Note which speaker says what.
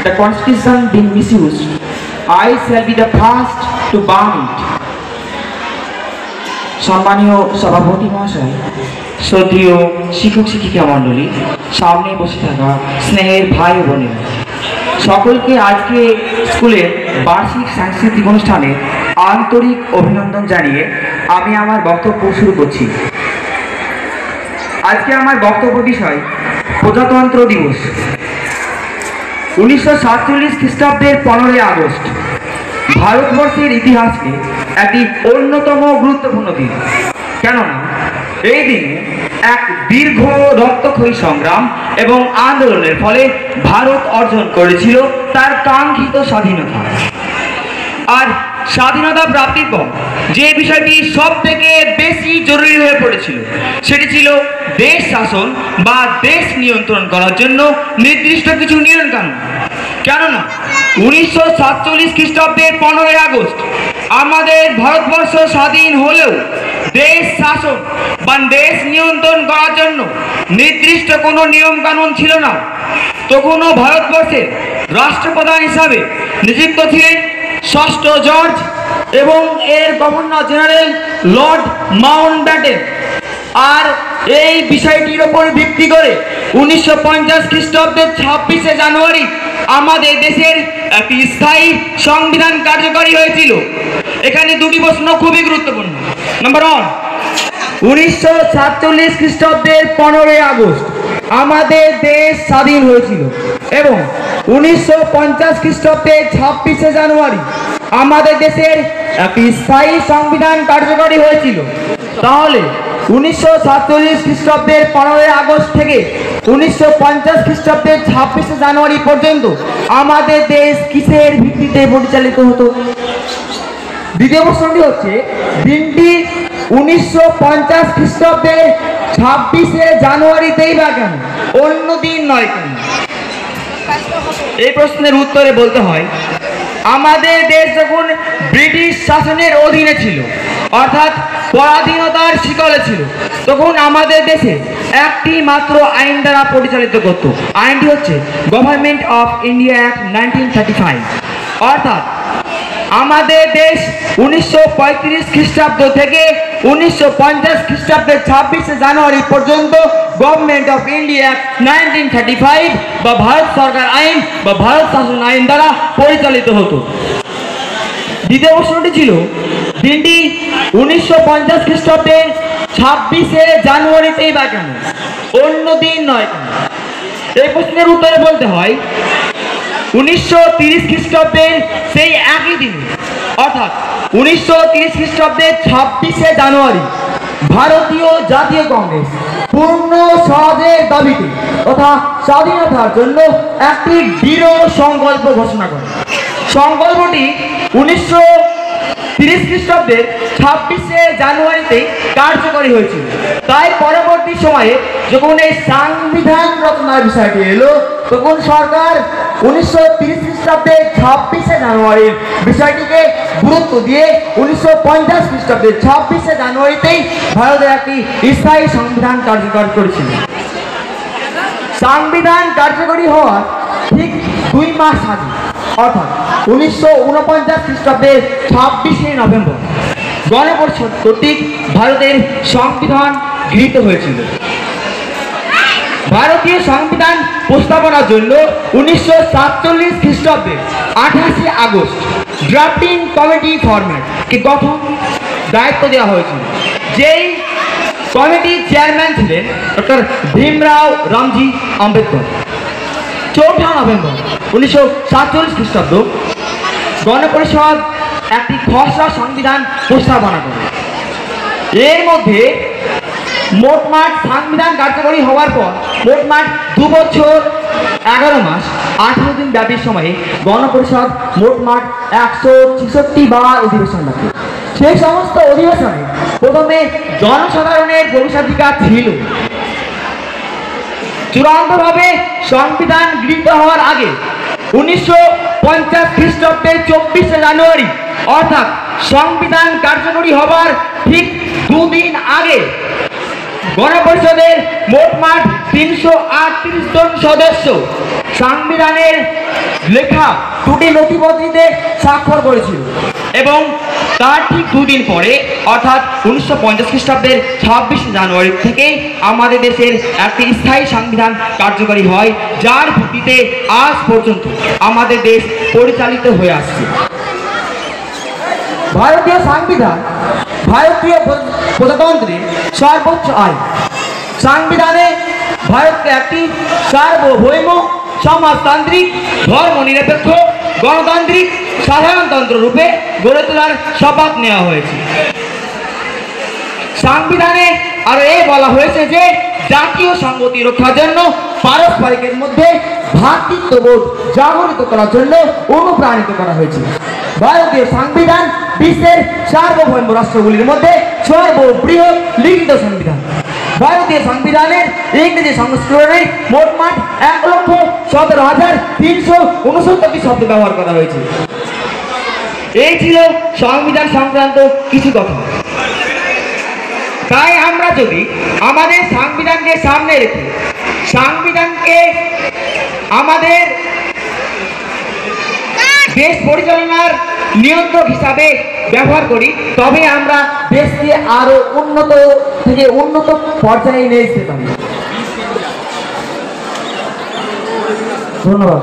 Speaker 1: the Constitution being misused, I shall be the first to burn it. সম্মানীয় সভাপতি মহাশয়, শ্রদ্ধেয় শিক্ষক শিক্ষিকা মণ্ডলী, সামনে বসে থাকা স্নেহের ভাই ও বোনেরা, সকলকে আজকে স্কুলের বার্ষিক সাংস্কৃতিক অনুষ্ঠানে আন্তরিক অভিনন্দন জানিয়ে আমি আমার বক্তব্য শুরু করছি। আজকে আমার বক্তব্য বিষয় প্রজাতন্ত্র দিবস। 1947 খ্রিস্টাব্দের 15 আগস্ট ভারতবর্ষের ইতিহাসে একটি অন্যতম গুরুত্বপূর্ণ দিন। কেননা এই দিনে এক দীর্ঘ রক্তক্ষয়ী সংগ্রাম এবং আন্দোলনের ফলে ভারত অর্জন করেছিল তার কাঙ্ক্ষিত স্বাধীনতা। আর স্বাধীনতা প্রাপ্তির পর যে বিষয়টি সব থেকে বেশি জরুরি হয়ে পড়েছিল সেটি ছিল দেশ শাসন বা দেশ নিয়ন্ত্রণ করার জন্য নির্দিষ্ট কিছু নিয়মকানুন। কেননা 1947 খ্রিস্টাব্দের 15 আগস্ট আমাদের ভারতবর্ষ স্বাধীন হলেও দেশ শাসন বা দেশ নিয়ন্ত্রণ করার জন্য নির্দিষ্ট কোনো নিয়মকানুন ছিল না। তখনও ভারতবর্ষের রাষ্ট্রপ্রধান হিসাবে নিযুক্ত ছিলেন ষষ্ঠ জর্জ এবং এর গভর্নর জেনারেল লর্ড মাউন্টব্যাটেন। আর এই বিষয়টির ওপর ভিত্তি করে 1950 খ্রিস্টাব্দের 26শে জানুয়ারি আমাদের দেশের একটি স্থায়ী সংবিধান কার্যকরী হয়েছিল। এখানে দুটি প্রশ্ন খুবই গুরুত্বপূর্ণ। নাম্বার 1, 1947 খ্রিস্টাব্দের 15 আগস্ট আমাদের দেশ স্বাধীন হয়েছিল এবং 1950 খ্রিস্টাব্দের 26শে জানুয়ারি আমাদের দেশের একটি স্থায়ী সংবিধান কার্যকরী হয়েছিল। তাহলে 1947 খ্রিস্টাব্দের 15 আগস্ট থেকে 1950 খ্রিস্টাব্দের 26শে জানুয়ারি পর্যন্ত আমাদের দেশ কিসের ভিত্তিতে পরিচালিত হতো? দ্বিতীয় প্রশ্নটি হচ্ছে, দিনটি 1950 খ্রিস্টাব্দের 26শে জানুয়ারিতেই বা কেন, অন্য দিন নয় কেন? এই প্রশ্নের উত্তরে বলতে হয়, আমাদের দেশ যখন ব্রিটিশ শাসনের অধীনে ছিল অর্থাৎ পরাধীনতার শিকলে ছিল, তখন আমাদের দেশে একটি মাত্র আইন দ্বারা পরিচালিত করত। আইনটি হচ্ছে গভর্নমেন্ট অফ ইন্ডিয়া অ্যাক্ট 1935। অর্থাৎ আমাদের দেশ 1935 খ্রিস্টাব্দ থেকে 1950 খ্রিস্টাব্দের 26শে জানুয়ারি পর্যন্ত গভর্নমেন্ট অফ ইন্ডিয়া অ্যাক্ট 1935 বা ভারত সরকার আইন বা ভারত শাসন আইন দ্বারা পরিচালিত হতো। দ্বিতীয় প্রশ্নটি ছিল, দিনটি 1950 খ্রিস্টাব্দের 26শে জানুয়ারিতেই বা কেন, অন্য দিন নয় কেন? এই প্রশ্নের উত্তরে বলতে হয়, 1930 খ্রিস্টাব্দের সেই একই দিনে অর্থাৎ 1930 খ্রিস্টাব্দের 26শে জানুয়ারি ভারতীয় জাতীয় কংগ্রেস পূর্ণ স্বরাজের দাবিতে তথা স্বাধীনতার জন্য একটি দৃঢ় সংকল্প ঘোষণা করে। সংকল্পটি 1930 খ্রিস্টাব্দের 26শে জানুয়ারিতে কার্যকরী হয়েছিল। তাই পরবর্তী সময়ে যখন এই সংবিধান রচনার বিষয়টি এলো, তখন সরকার 1930 খ্রিস্টাব্দের 26শে জানুয়ারির বিষয়টিকে গুরুত্ব দিয়ে 1950 খ্রিস্টাব্দের 26শে জানুয়ারিতেই ভারতের একটি স্থায়ী সংবিধান কার্যকর করেছিল। সংবিধান কার্যকরী হওয়ার ঠিক 2 মাস আগে অর্থাৎ 1949 খ্রিস্টাব্দের 26শে নভেম্বর গণপরিষদ কর্তৃক ভারতের সংবিধান গৃহীত হয়েছিল। ভারতীয় সংবিধান প্রস্তাবনার জন্য 1947 খ্রিস্টাব্দের 28শে আগস্ট ড্রাফটিং কমিটি ফরম্যাটকে গঠন দায়িত্ব দেওয়া হয়েছিল। যেই কমিটির চেয়ারম্যান ছিলেন ডক্টর ভীমরাও রামজি আম্বেদকর। 4 নভেম্বর 1947 খ্রিস্টাব্দ গণপরিষদ একটি খসড়া সংবিধান প্রস্তাবনা করে। এর মধ্যে মোটমাট সংবিধান কার্যকরী হওয়ার পর মোটমাট 2 বছর 11 মাস 18 দিন ব্যাপী সময়ে গণপরিষদ মোটমাট 166 বার অধিবেশন রাখে। সেই সমস্ত অধিবেশনে প্রথমে জনসাধারণের প্রবেশাধিকার ছিল। চূড়ান্তভাবে সংবিধান গৃহীত হওয়ার আগে 1950 খ্রিস্টাব্দের 24শে জানুয়ারি অর্থাৎ সংবিধান কার্যকরী হবার ঠিক 2 দিন আগে গণপরিষদের মোটমাট 338 জন সদস্য সংবিধানের লেখা দুটি নথিপত্রিতে স্বাক্ষর করেছিল এবং তার ঠিক দুদিন পরে অর্থাৎ 1950 খ্রিস্টাব্দের 26 জানুয়ারি থেকে আমাদের দেশের একটি স্থায়ী সংবিধান কার্যকরী হয়, যার ভিত্তিতে আজ পর্যন্ত আমাদের দেশ পরিচালিত হয়ে আসছে। ভারতীয় সংবিধান ভারতীয় প্রজাতন্ত্রের সর্বোচ্চ আইন। সংবিধানে ভারতকে একটি সার্বভৌম সমাজতান্ত্রিক ধর্মনিরপেক্ষ গণতান্ত্রিক সাধারণতন্ত্র রূপে গড়ে তোলার শপথ নেওয়া হয়েছে। সংবিধানে আরো বলা হয়েছে যে জাতীয় সংহতি রক্ষার জন্য পারস্পরিকের মধ্যে ভ্রাতৃত্ববোধ জাগরিত করার জন্য অনুপ্রাণিত করা হয়েছে। ভারতীয় সংবিধান বিশ্বের সার্বভৌম রাষ্ট্রগুলির মধ্যে সর্ববৃহৎ লিখিত সংবিধান। ভারতীয় সংবিধানের ইংরেজি সংস্করণে মোটমাট 1,17,369টি শব্দ ব্যবহার করা হয়েছে। এই ছিল সংবিধান সংক্রান্ত কিছু কথা। তাই আমরা যদি আমাদের সংবিধানকে সামনে রেখে সংবিধানকে আমাদের দেশ পরিচালনার নিয়ন্ত্রক হিসাবে ব্যবহার করি, তবে আমরা দেশকে আরো উন্নত থেকে উন্নত পর্যায়ে নিয়ে যেতে পারি। ধন্যবাদ।